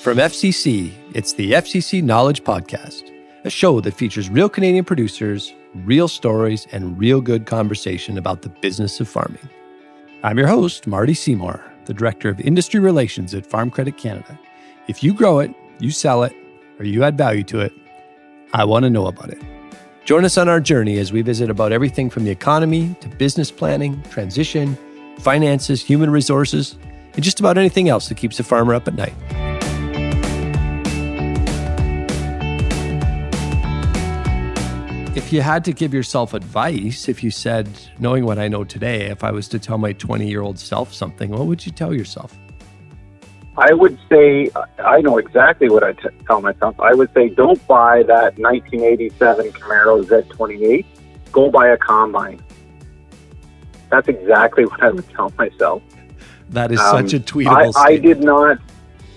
From FCC, it's the FCC Knowledge Podcast, a show that features real Canadian producers, real stories, and real good conversation about the business of farming. I'm your host, Marty Seymour, the Director of Industry Relations at Farm Credit Canada. If you grow it, you sell it, or you add value to it, I want to know about it. Join us on our journey as we visit about everything from the economy to business planning, transition, finances, human resources, and just about anything else that keeps a farmer up at night. If you had to give yourself advice, if you said, knowing what I know today, if I was to tell my 20-year-old self something, what would you tell yourself? I would say, I know exactly what I tell myself. I would say, don't buy that 1987 Camaro Z28. Go buy a combine. That's exactly what I would tell myself. That is such a tweetable statement. I did not,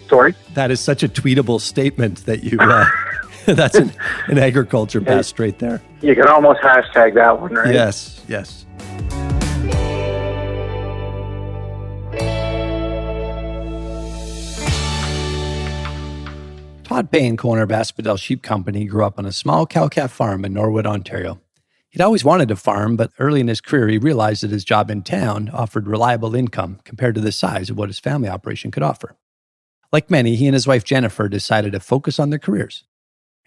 sorry? That is such a tweetable statement that you, that's an agriculture best right there. You can almost hashtag that one, right? Yes. Todd Payne, co-owner of Asphodel Sheep Company, grew up on a small cow-calf farm in Norwood, Ontario. He'd always wanted to farm, but early in his career, he realized that his job in town offered reliable income compared to the size of what his family operation could offer. Like many, he and his wife Jennifer decided to focus on their careers.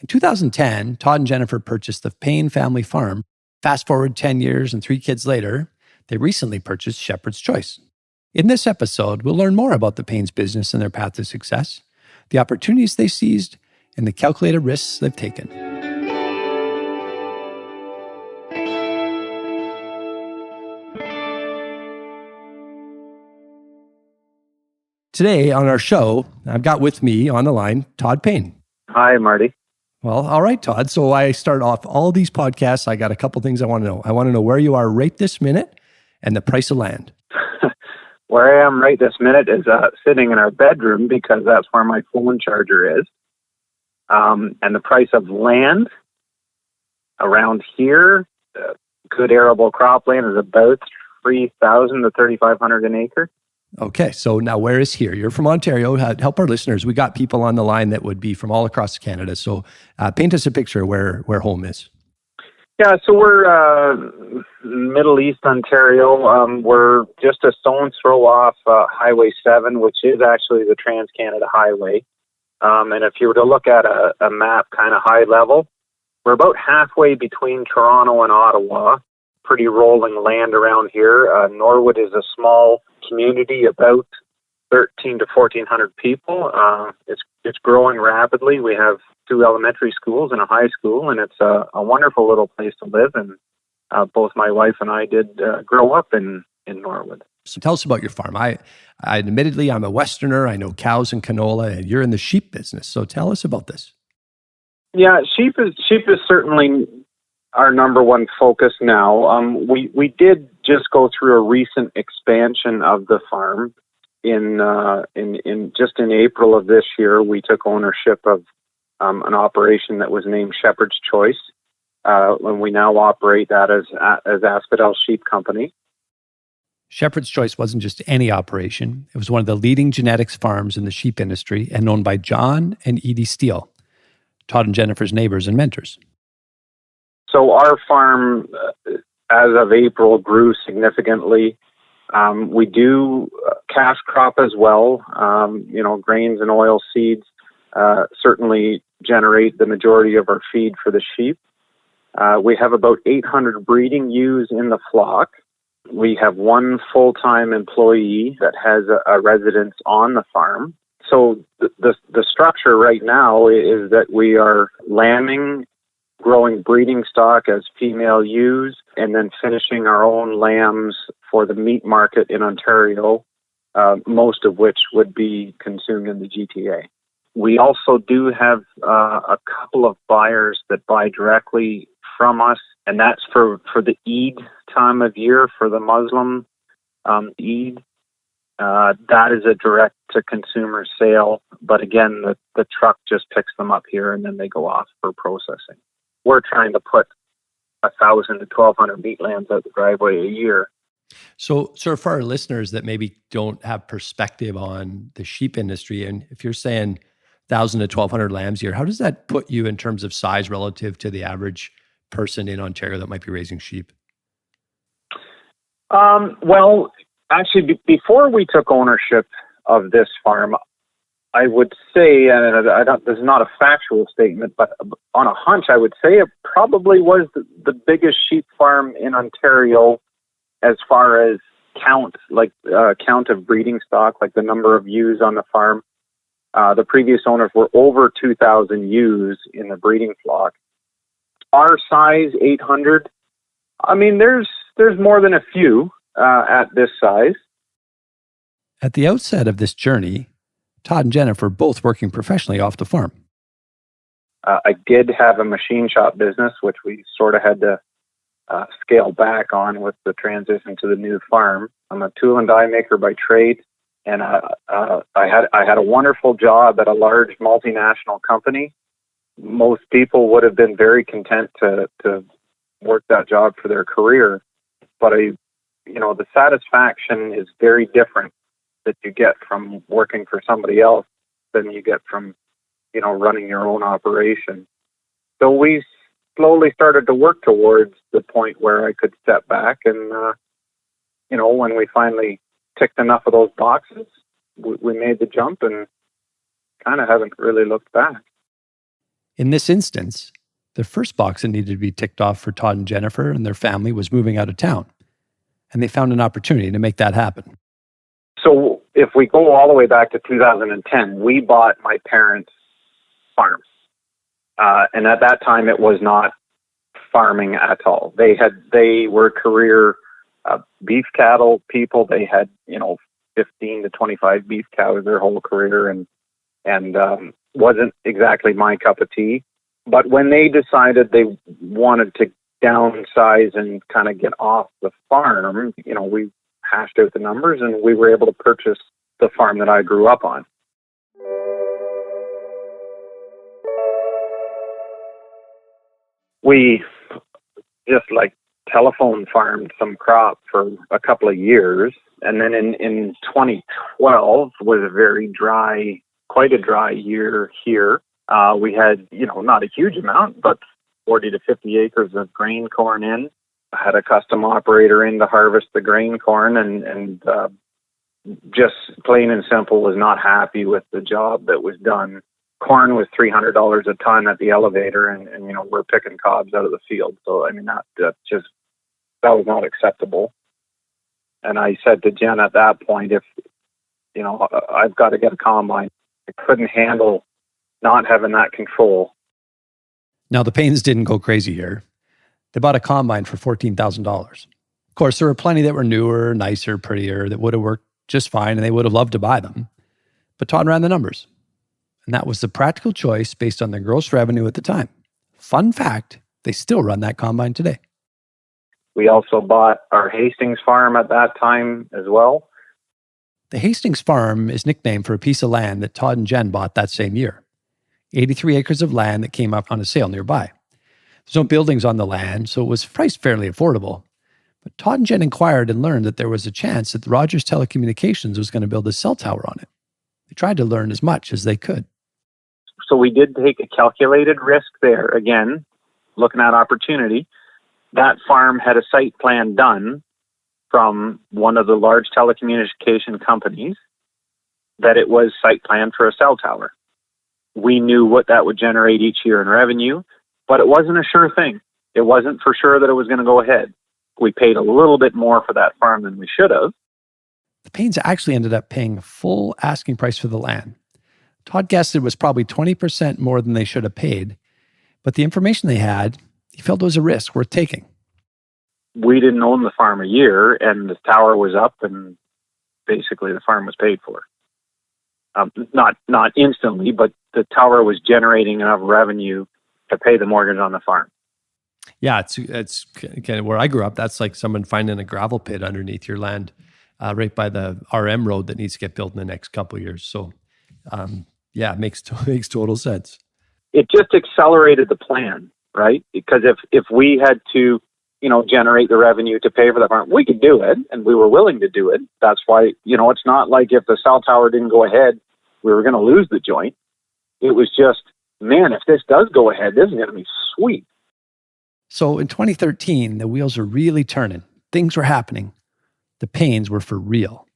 In 2010, Todd and Jennifer purchased the Payne family farm. Fast forward 10 years and 3 kids later, they recently purchased Shepherd's Choice. In this episode, we'll learn more about the Payne's business and their path to success, the opportunities they seized, and the calculated risks they've taken. Today on our show, I've got with me on the line, Todd Payne. Hi, Marty. Well, all right, Todd. So I start off all these podcasts. I got a couple things I want to know. I want to know where you are right this minute and the price of land. Where I am right this minute is sitting in our bedroom because that's where my phone charger is. And the price of land around here, good arable cropland, is about $3,000 to $3,500 an acre. Okay, so now where is here? You're from Ontario. Help our listeners. We got people on the line that would be from all across Canada. So paint us a picture where home is. Yeah, so we're Middle East Ontario. We're just a stone's throw off Highway 7, which is actually the Trans-Canada Highway. And if you were to look at a map kind of high level, we're about halfway between Toronto and Ottawa. Pretty rolling land around here. Norwood is a small community, about 1,300 to 1,400 people. It's growing rapidly. We have 2 elementary schools and a high school, and it's a wonderful little place to live. And both my wife and I did grow up in Norwood. So tell us about your farm. I admittedly, I'm a Westerner. I know cows and canola, and you're in the sheep business. So tell us about this. Yeah, sheep is certainly our number one focus now. We did just go through a recent expansion of the farm. In April of this year, we took ownership of an operation that was named Shepherd's Choice, and we now operate that as Asphodel Sheep Company. Shepherd's Choice wasn't just any operation. It was one of the leading genetics farms in the sheep industry and owned by John and Edie Steele, Todd and Jennifer's neighbors and mentors. So our farm, as of April, grew significantly. We do cash crop as well. Grains and oil seeds certainly generate the majority of our feed for the sheep. We have about 800 breeding ewes in the flock. We have 1 full-time employee that has a residence on the farm. So the structure right now is that we are lambing, growing breeding stock as female ewes, and then finishing our own lambs for the meat market in Ontario, most of which would be consumed in the GTA. We also do have a couple of buyers that buy directly from us, and that's for the Eid time of year, for the Muslim Eid. That is a direct-to-consumer sale, but again, the truck just picks them up here and then they go off for processing. We're trying to put 1,000 to 1,200 meat lambs out the driveway a year. So for our listeners that maybe don't have perspective on the sheep industry, and if you're saying 1,000 to 1,200 lambs a year. How does that put you in terms of size relative to the average person in Ontario that might be raising sheep? Well, actually, before we took ownership of this farm, I would say, and this is not a factual statement, but on a hunch, I would say it probably was the biggest sheep farm in Ontario as far as count of breeding stock, like the number of ewes on the farm. The previous owners were over 2,000 ewes in the breeding flock. Our size, 800. I mean, there's more than a few at this size. At the outset of this journey, Todd and Jennifer both working professionally off the farm. I did have a machine shop business, which we sort of had to scale back on with the transition to the new farm. I'm a tool and die maker by trade, and I had a wonderful job at a large multinational company. Most people would have been very content to work that job for their career, but the satisfaction is very different that you get from working for somebody else than you get from, running your own operation. So we slowly started to work towards the point where I could step back and, when we finally ticked enough of those boxes, we made the jump and kind of haven't really looked back. In this instance, the first box that needed to be ticked off for Todd and Jennifer and their family was moving out of town. And they found an opportunity to make that happen. So if we go all the way back to 2010, we bought my parents' farm. And at that time, it was not farming at all. They were career beef cattle people. They had, 15 to 25 beef cows their whole career and wasn't exactly my cup of tea. But when they decided they wanted to downsize and kind of get off the farm, we hashed out the numbers and we were able to purchase the farm that I grew up on. We just telephone farmed some crop for a couple of years. And then in 2012 was a very dry, quite a dry year here. We had, not a huge amount, but 40 to 50 acres of grain corn in. I had a custom operator in to harvest the grain corn and just plain and simple was not happy with the job that was done. Corn was $300 a ton at the elevator and we're picking cobs out of the field. So, that was not acceptable. And I said to Jen at that point, if, I've got to get a combine. I couldn't handle not having that control. Now, the Paynes didn't go crazy here. They bought a combine for $14,000. Of course, there were plenty that were newer, nicer, prettier, that would have worked just fine, and they would have loved to buy them. But Todd ran the numbers. And that was the practical choice based on their gross revenue at the time. Fun fact, they still run that combine today. We also bought our Hastings farm at that time as well. The Hastings farm is nicknamed for a piece of land that Todd and Jen bought that same year. 83 acres of land that came up on a sale nearby. There's no buildings on the land, so it was priced fairly affordable. But Todd and Jen inquired and learned that there was a chance that Rogers Telecommunications was going to build a cell tower on it. They tried to learn as much as they could. So we did take a calculated risk there. Again, looking at opportunity. That farm had a site plan done from one of the large telecommunication companies that it was site planned for a cell tower. We knew what that would generate each year in revenue, but it wasn't a sure thing. It wasn't for sure that it was going to go ahead. We paid a little bit more for that farm than we should have. The Paynes actually ended up paying full asking price for the land. Todd guessed it was probably 20% more than they should have paid, but the information they had, he felt it was a risk worth taking. We didn't own the farm a year, and the tower was up, and basically the farm was paid for. Not instantly, but the tower was generating enough revenue to pay the mortgage on the farm. Yeah, it's kind of where I grew up. That's like someone finding a gravel pit underneath your land, right by the RM road that needs to get built in the next couple of years. So, it makes total sense. It just accelerated the plan, right? Because if we had to, generate the revenue to pay for the farm, we could do it, and we were willing to do it. That's why, it's not like if the cell tower didn't go ahead, we were going to lose the joint. it was just, man, if this does go ahead, this is going to be sweet. So in 2013, the wheels were really turning. Things were happening. The Paynes were for real.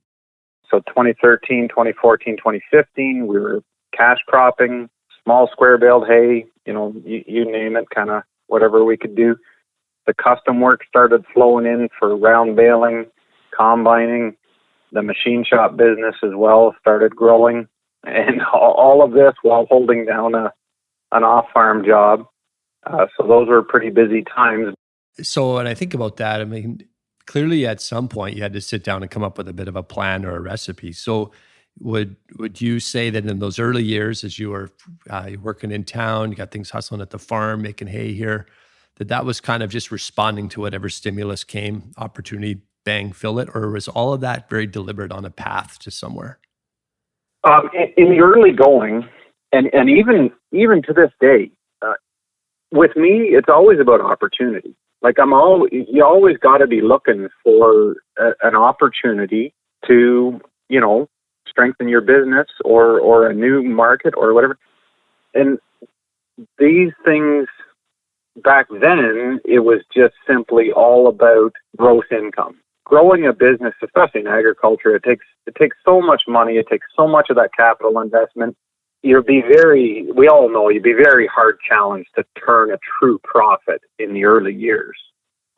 So 2013, 2014, 2015, we were cash cropping, small square baled hay, you name it, kind of whatever we could do. The custom work started flowing in for round baling, combining. The machine shop business as well started growing. And all of this while holding down an off-farm job. So those were pretty busy times. So when I think about that, I mean, clearly at some point you had to sit down and come up with a bit of a plan or a recipe. So would you say that in those early years, as you were working in town, you got things hustling at the farm, making hay here, that was kind of just responding to whatever stimulus came, opportunity, bang, fill it? Or was all of that very deliberate on a path to somewhere? In the early going, and even to this day, with me, it's always about opportunity. Like you always got to be looking for an opportunity to, strengthen your business or a new market or whatever. And these things back then, it was just simply all about gross income. Growing a business, especially in agriculture, it takes so much money. It takes so much of that capital investment. We all know you'd be very hard challenged to turn a true profit in the early years.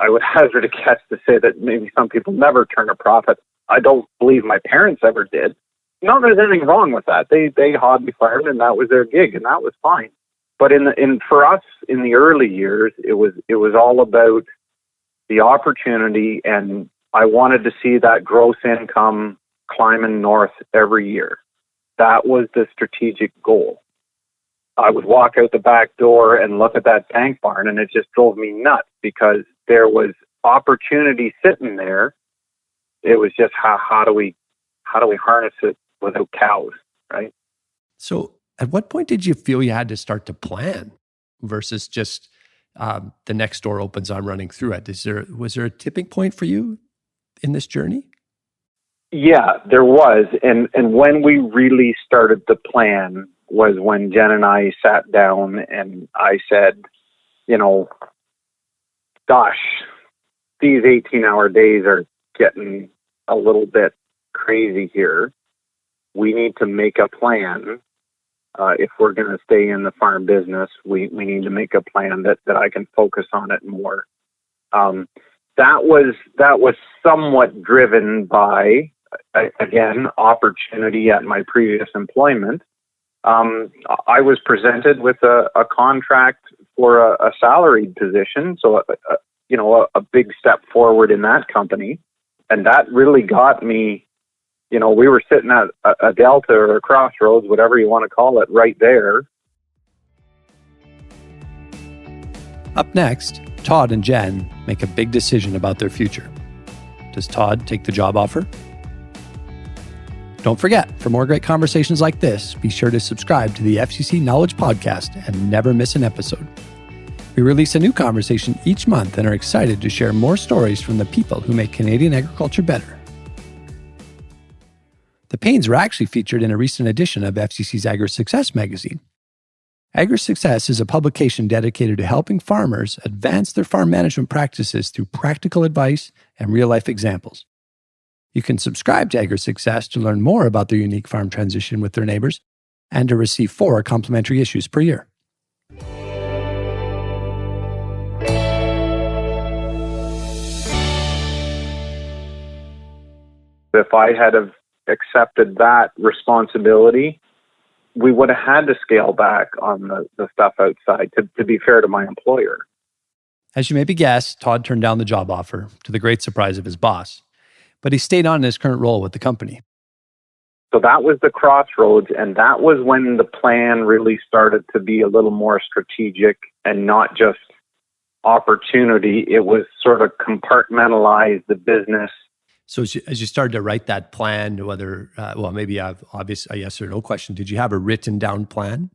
I would hazard a guess to say that maybe some people never turn a profit. I don't believe my parents ever did. Not that there's anything wrong with that. They hobby farmed and that was their gig and that was fine. But for us in the early years, it was all about the opportunity, and I wanted to see that gross income climbing north every year. That was the strategic goal. I would walk out the back door and look at that tank barn, and it just drove me nuts because there was opportunity sitting there. It was just how do we harness it without cows, right? So at what point did you feel you had to start to plan versus just the next door opens, I'm running through it? Was there a tipping point for you in this journey? Yeah, there was. And when we really started the plan was when Jen and I sat down and I said, gosh, these 18-hour days are getting a little bit crazy here. We need to make a plan. If we're going to stay in the farm business, we need to make a plan that I can focus on it more. That was somewhat driven by, again, opportunity at my previous employment. I was presented with a contract for a salaried position, so a big step forward in that company, and that really got me. We were sitting at a delta or a crossroads, whatever you want to call it, right there. Up next, Todd and Jen make a big decision about their future. Does Todd take the job offer? Don't forget, for more great conversations like this, be sure to subscribe to the FCC Knowledge Podcast and never miss an episode. We release a new conversation each month and are excited to share more stories from the people who make Canadian agriculture better. The Paynes were actually featured in a recent edition of FCC's AgriSuccess magazine. AgriSuccess is a publication dedicated to helping farmers advance their farm management practices through practical advice and real-life examples. You can subscribe to AgriSuccess to learn more about their unique farm transition with their neighbors and to receive 4 complimentary issues per year. If I had accepted that responsibility, we would have had to scale back on the stuff outside to be fair to my employer. As you maybe guessed, Todd turned down the job offer to the great surprise of his boss, but he stayed on in his current role with the company. So that was the crossroads, and that was when the plan really started to be a little more strategic and not just opportunity. It was sort of compartmentalize the business. So as you started to write that plan, whether, maybe I've obvious a yes or no question, did you have a written down plan?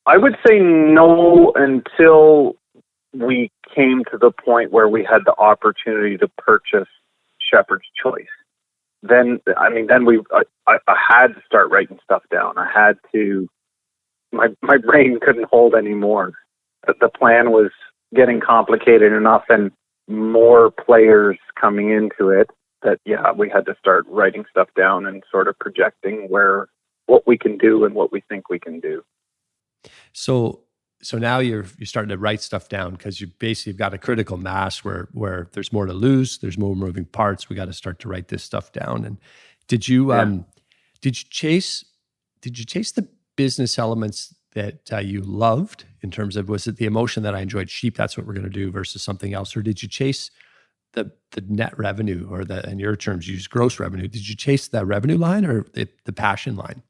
I would say no until we came to the point where we had the opportunity to purchase Shepherd's Choice. Then I had to start writing stuff down. I had to my brain couldn't hold anymore. The plan was getting complicated enough and more players coming into it that, we had to start writing stuff down and sort of projecting what we can do and what we think we can do. So now you're starting to write stuff down because you basically got a critical mass where there's more to lose, there's more moving parts. We got to start to write this stuff down. And did you chase the business elements that you loved in terms of, was it the emotion that I enjoyed sheep, that's what we're going to do, versus something else? Or did you chase the net revenue, or in your terms, you use gross revenue? Did you chase the revenue line or the passion line?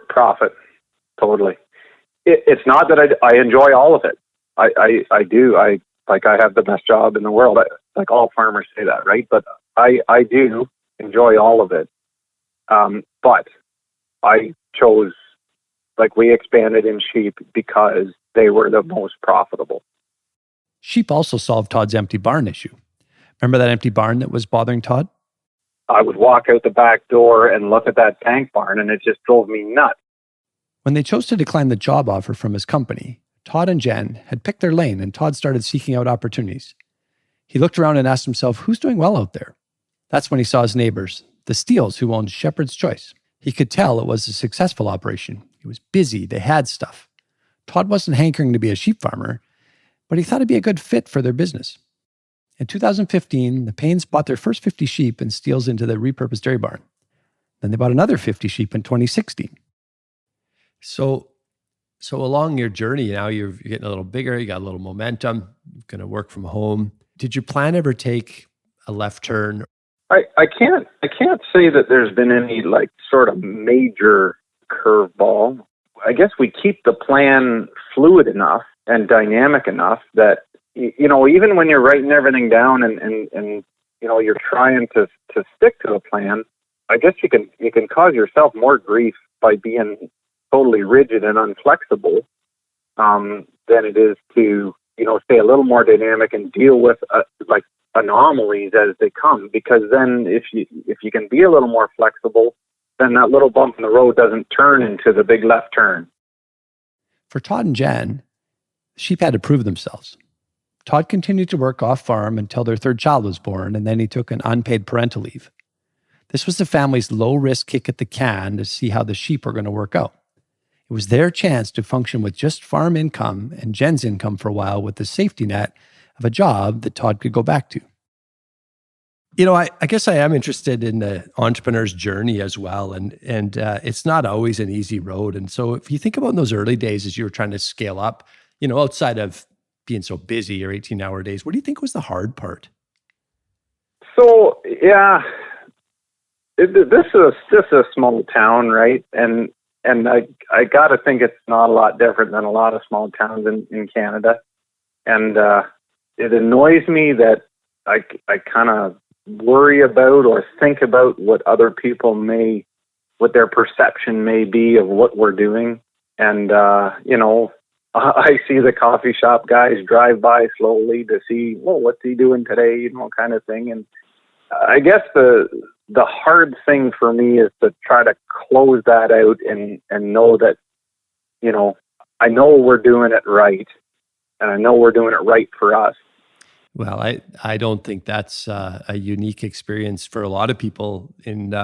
Profit, totally. It's not that I enjoy all of it. I do. I have the best job in the world. Like all farmers say that, right? But I do enjoy all of it. But I chose, we expanded in sheep because they were the most profitable. Sheep also solved Todd's empty barn issue. Remember that empty barn that was bothering Todd? I would walk out the back door and look at that tank barn, and it just drove me nuts. When they chose to decline the job offer from his company, Todd and Jen had picked their lane, and Todd started seeking out opportunities. He looked around and asked himself, who's doing well out there? That's when he saw his neighbors, the Steeles, who owned Shepherd's Choice. He could tell it was a successful operation. It was busy. They had stuff. Todd wasn't hankering to be a sheep farmer, but he thought it'd be a good fit for their business. In 2015, the Paynes bought their first 50 sheep and Steeles into the repurposed dairy barn. Then they bought another 50 sheep in 2016. So along your journey now, you're getting a little bigger, you got a little momentum, you're going to work from home. Did your plan ever take a left turn? I can't say that there's been any sort of major curveball. I guess we keep the plan fluid enough and dynamic enough that, even when you're writing everything down and you're trying to stick to a plan, I guess you can cause yourself more grief by being totally rigid and unflexible than it is to stay a little more dynamic and deal with anomalies as they come. Because then if you can be a little more flexible, then that little bump in the road doesn't turn into the big left turn. For Todd and Jen, sheep had to prove themselves. Todd continued to work off farm until their third child was born, and then he took an unpaid parental leave. This was the family's low-risk kick at the can to see how the sheep were going to work out. It was their chance to function with just farm income and Jen's income for a while with the safety net of a job that Todd could go back to. I guess I am interested in the entrepreneur's journey as well. And it's not always an easy road. And so if you think about those early days as you were trying to scale up, outside of being so busy or 18-hour days, what do you think was the hard part? So, this is just a small town, right? And I got to think it's not a lot different than a lot of small towns in Canada. And it annoys me that I kind of worry about or think about what other people what their perception may be of what we're doing. And, I see the coffee shop guys drive by slowly to see, what's he doing today, kind of thing. And I guess the hard thing for me is to try to close that out and know that, I know we're doing it right, and I know we're doing it right for us. Well, I don't think that's a unique experience for a lot of people in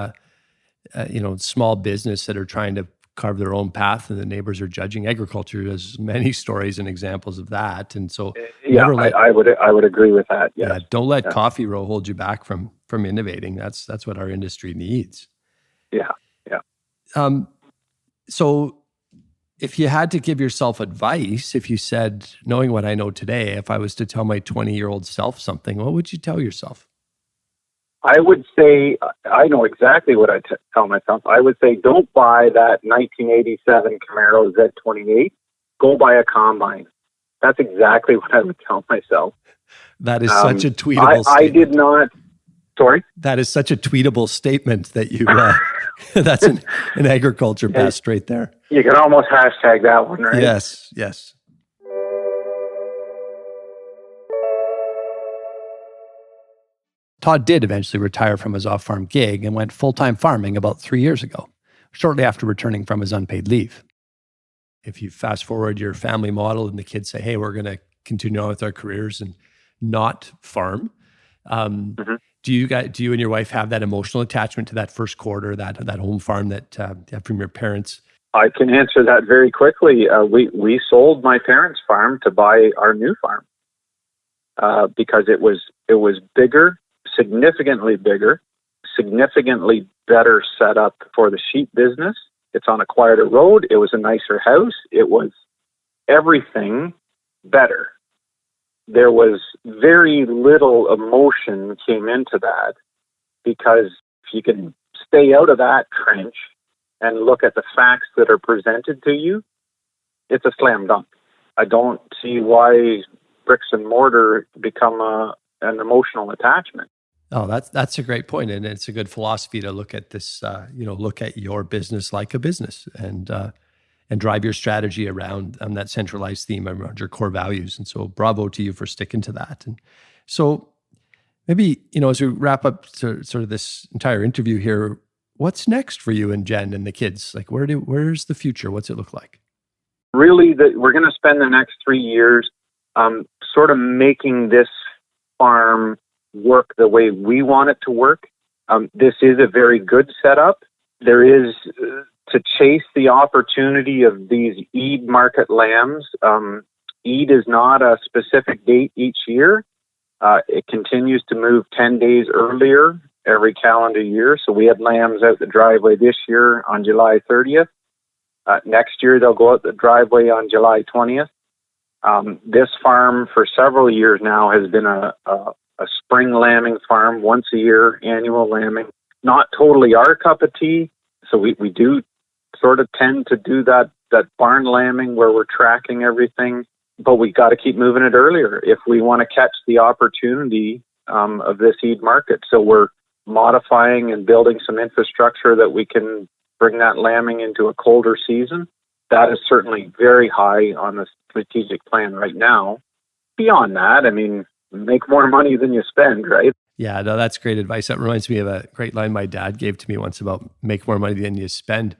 small business that are trying to carve their own path, and the neighbors are judging. Agriculture has many stories and examples of that, and so I would agree with that. Yes. Yeah, don't let coffee row hold you back from innovating. That's what our industry needs. Yeah. So if you had to give yourself advice, if you said, knowing what I know today, if I was to tell my 20-year-old self something, what would you tell yourself? I would say, I know exactly what I tell myself. I would say, don't buy that 1987 Camaro Z28. Go buy a combine. That's exactly what I would tell myself. That is such a tweetable statement. I did not. Sorry? That is such a tweetable statement that you, that's an agriculture best right there. You can almost hashtag that one, right? Yes. Todd did eventually retire from his off-farm gig and went full-time farming about 3 years ago, shortly after returning from his unpaid leave. if you fast forward your family model and the kids say, hey, we're going to continue on with our careers and not farm. Mm-hmm. Do you and your wife have that emotional attachment to that first quarter, that home farm that you have from your parents? I can answer that very quickly. We sold my parents' farm to buy our new farm because it was bigger, significantly better set up for the sheep business. It's on a quieter road. It was a nicer house. It was everything better. There was very little emotion came into that, because if you can stay out of that trench and look at the facts that are presented to you, it's a slam dunk. I don't see why bricks and mortar become an emotional attachment. Oh, that's a great point, and it's a good philosophy to look at this. Look at your business like a business, and drive your strategy around that centralized theme around your core values. And so, bravo to you for sticking to that. And so, maybe as we wrap up sort of this entire interview here, what's next for you and Jen and the kids? Like, where's the future? What's it look like? Really, we're going to spend the next 3 years sort of making this farm work the way we want it to work. This is a very good setup. There is to chase the opportunity of these Eid market lambs. Eid is not a specific date each year. It continues to move 10 days earlier every calendar year. So we had lambs out the driveway this year on July 30th. Next year, they'll go out the driveway on July 20th. This farm for several years now has been a spring lambing farm, once a year, annual lambing. Not totally our cup of tea. So we do sort of tend to do that barn lambing where we're tracking everything, but we got to keep moving it earlier if we want to catch the opportunity of this Eid market. So we're modifying and building some infrastructure that we can bring that lambing into a colder season. That is certainly very high on the strategic plan right now. Beyond that, I mean, make more money than you spend, right? Yeah, no, that's great advice. That reminds me of a great line my dad gave to me once about make more money than you spend.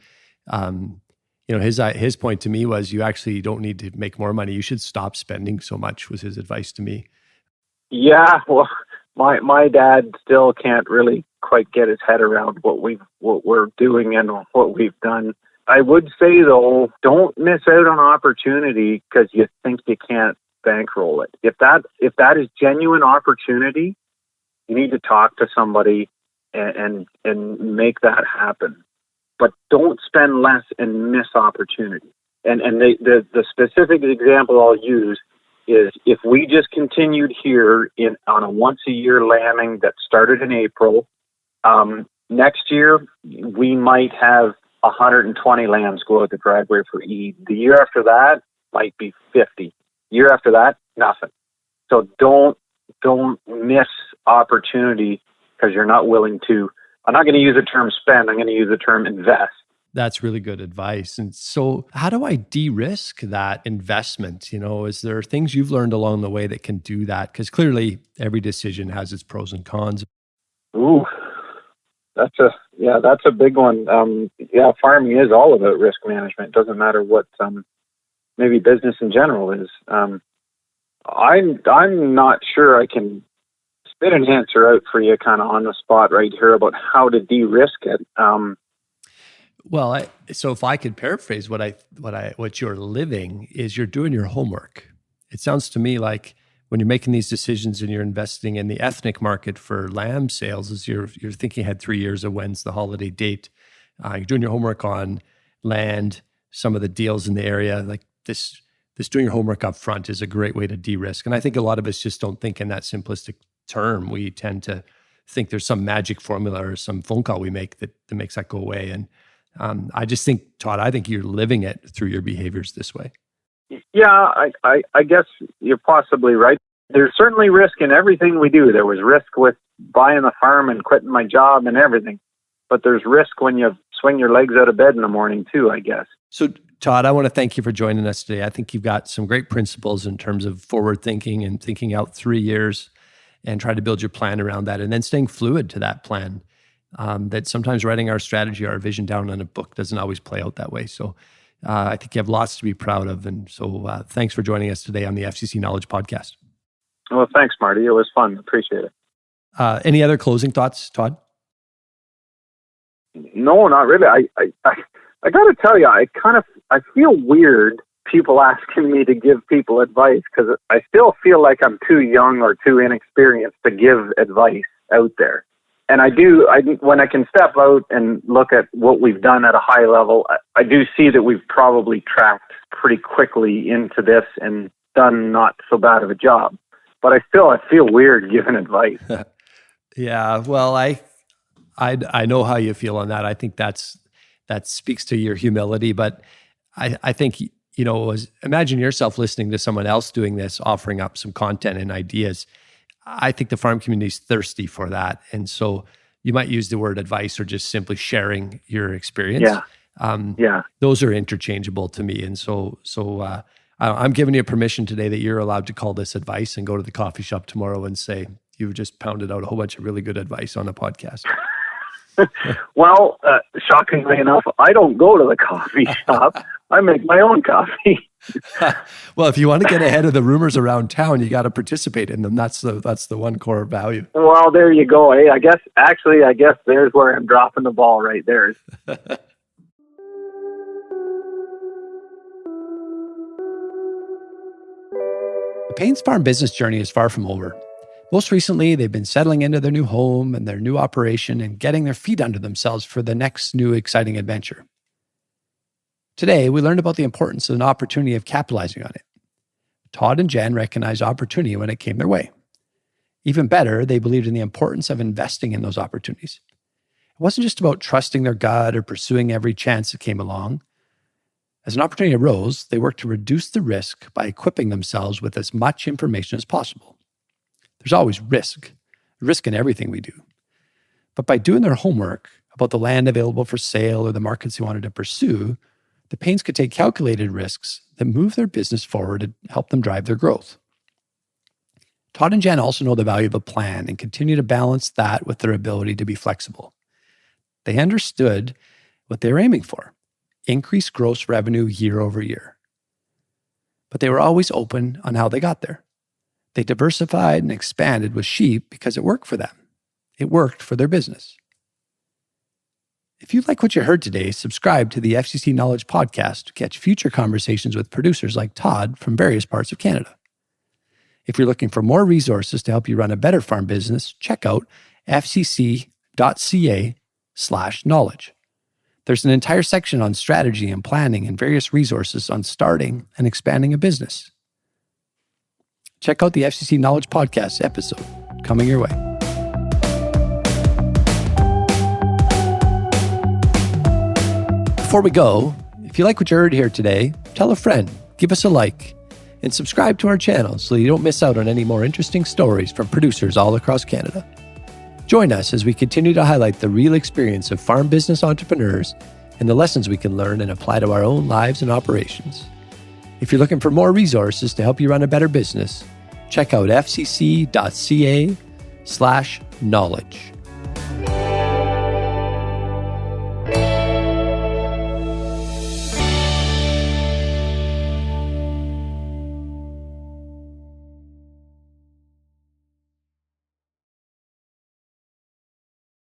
His point to me was you actually don't need to make more money. You should stop spending so much, was his advice to me. Yeah, well, my dad still can't really quite get his head around what we're doing and what we've done. I would say though, don't miss out on opportunity because you think you can't bankroll it. If that is genuine opportunity, you need to talk to somebody and make that happen. But don't spend less and miss opportunity. And the specific example I'll use is if we just continued here on a once a year lambing that started in April, next year we might have 120 lambs go out the driveway for Eid. The year after that might be 50. Year after that, nothing. So don't miss opportunity because you're not willing to. I'm not going to use the term spend. I'm going to use the term invest. That's really good advice. And so how do I de-risk that investment? Is there things you've learned along the way that can do that? Because clearly every decision has its pros and cons. Ooh, that's a big one. Farming is all about risk management. It doesn't matter what maybe business in general is. I'm not sure I can spit an answer out for you kind of on the spot right here about how to de-risk it. So if I could paraphrase what you're living is you're doing your homework. It sounds to me like when you're making these decisions and you're investing in the ethnic market for lamb sales, is you're thinking ahead 3 years of when's the holiday date. You're doing your homework on land, some of the deals in the area. Like this doing your homework up front is a great way to de-risk. And I think a lot of us just don't think in that simplistic term. We tend to think there's some magic formula or some phone call we make that makes that go away. And I just think, Todd, I think you're living it through your behaviors this way. Yeah, I guess you're possibly right. There's certainly risk in everything we do. There was risk with buying the farm and quitting my job and everything. But there's risk when you swing your legs out of bed in the morning too, I guess. So, Todd, I want to thank you for joining us today. I think you've got some great principles in terms of forward thinking and thinking out 3 years and try to build your plan around that and then staying fluid to that plan. That sometimes writing our strategy, our vision down on a book doesn't always play out that way. So I think you have lots to be proud of. And so thanks for joining us today on the FCC Knowledge Podcast. Well, thanks, Marty. It was fun. Appreciate it. Any other closing thoughts, Todd? No, not really. I got to tell you, I feel weird people asking me to give people advice because I still feel like I'm too young or too inexperienced to give advice out there. And when I can step out and look at what we've done at a high level, I do see that we've probably tracked pretty quickly into this and done not so bad of a job. But I feel weird giving advice. Yeah, well, I know how you feel on that. I think that speaks to your humility. But I think, imagine yourself listening to someone else doing this, offering up some content and ideas. I think the farm community is thirsty for that. And so you might use the word advice or just simply sharing your experience. Yeah. Those are interchangeable to me. And so I'm giving you permission today that you're allowed to call this advice and go to the coffee shop tomorrow and say, you've just pounded out a whole bunch of really good advice on a podcast. Well, shockingly enough, I don't go to the coffee shop. I make my own coffee. Well, if you want to get ahead of the rumors around town, you got to participate in them. That's the one core value. Well, there you go. Hey, I guess there's where I'm dropping the ball right there. The Payne's farm business journey is far from over. Most recently, they've been settling into their new home and their new operation and getting their feet under themselves for the next new exciting adventure. Today, we learned about the importance of an opportunity of capitalizing on it. Todd and Jen recognized opportunity when it came their way. Even better, they believed in the importance of investing in those opportunities. It wasn't just about trusting their gut or pursuing every chance that came along. As an opportunity arose, they worked to reduce the risk by equipping themselves with as much information as possible. There's always risk in everything we do. But by doing their homework about the land available for sale or the markets they wanted to pursue, the Paynes could take calculated risks that move their business forward and help them drive their growth. Todd and Jen also know the value of a plan and continue to balance that with their ability to be flexible. They understood what they were aiming for: increased gross revenue year over year. But they were always open on how they got there. They diversified and expanded with sheep because it worked for them. It worked for their business. If you like what you heard today, subscribe to the FCC Knowledge Podcast to catch future conversations with producers like Todd from various parts of Canada. If you're looking for more resources to help you run a better farm business, check out fcc.ca/knowledge. There's an entire section on strategy and planning and various resources on starting and expanding a business. Check out the FCC Knowledge Podcast episode coming your way. Before we go, if you like what you heard here today, tell a friend, give us a like, and subscribe to our channel so you don't miss out on any more interesting stories from producers all across Canada. Join us as we continue to highlight the real experience of farm business entrepreneurs and the lessons we can learn and apply to our own lives and operations. If you're looking for more resources to help you run a better business, check out fcc.ca/knowledge.